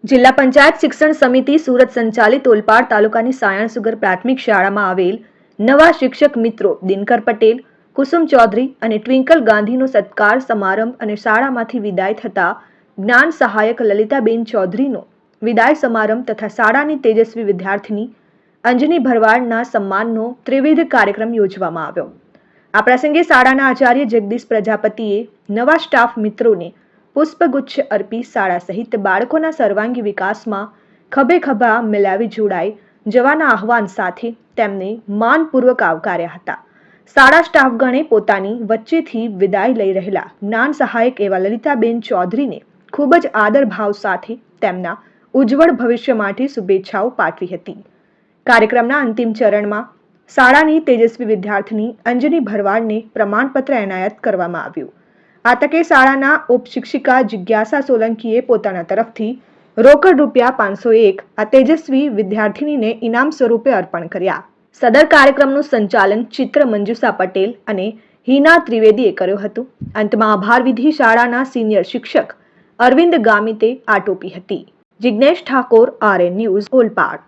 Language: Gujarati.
જિલ્લા પંચાયત શિક્ષણ સમિતિ સુરત સંચાલિત ઓલપાડ તાલુકાની સાયણસુગર પ્રાથમિક શાળામાં આવેલ નવા શિક્ષક મિત્રો દિનકર પટેલ, કુસુમ ચૌધરી અને ટ્વિંકલ ગાંધીનો સત્કાર સમારંભ અને શાળામાંથી વિદાય થતા જ્ઞાન સહાયક લલિતાબેન ચૌધરીનો વિદાય સમારંભ તથા શાળાની તેજસ્વી વિદ્યાર્થીની અંજની ભરવાડના સન્માનનો ત્રિવિધ કાર્યક્રમ યોજવામાં આવ્યો। આ પ્રસંગે શાળાના આચાર્ય જગદીશ પ્રજાપતિએ નવા સ્ટાફ મિત્રોને પુષ્પગુચ્છ અર્પી શાળા સહિત બાળકોના સર્વાંગી વિકાસમાં ખભે ખભા મિલાવી જોડાઈ જવાના આહવાન સાથે તેમને માનપૂર્વક આવકાર્યા હતા। શાળા સ્ટાફગણે પોતાની વચ્ચેથી વિદાય લઈ રહેલા જ્ઞાન સહાયક એવા લલિતાબેન ચૌધરીને ખૂબ જ આદરભાવ સાથે તેમના ઉજ્જવળ ભવિષ્ય માટે શુભેચ્છાઓ પાઠવી હતી। કાર્યક્રમના અંતિમ ચરણમાં શાળાની તેજસ્વી વિદ્યાર્થીની અંજની ભરવાડને પ્રમાણપત્ર એનાયત કરવામાં આવ્યું। આ તકે શાળાના ઉપશિક્ષિકા જિજ્ઞાસા સોલંકીએ પોતાના તરફથી રોકડ રૂપિયા 501 આ તેજસ્વી વિદ્યાર્થીનીને ઇનામ સ્વરૂપે અર્પણ કર્યા। સદર કાર્યક્રમનું સંચાલન ચિત્ર મંજુષા પટેલ અને હિના ત્રિવેદીએ કર્યું હતું। અંતમાં આભાર વિધિ શાળાના સિનિયર શિક્ષક અરવિંદ ગામિતે આટોપી હતી। Jignesh Thakor, RN news, Olpad.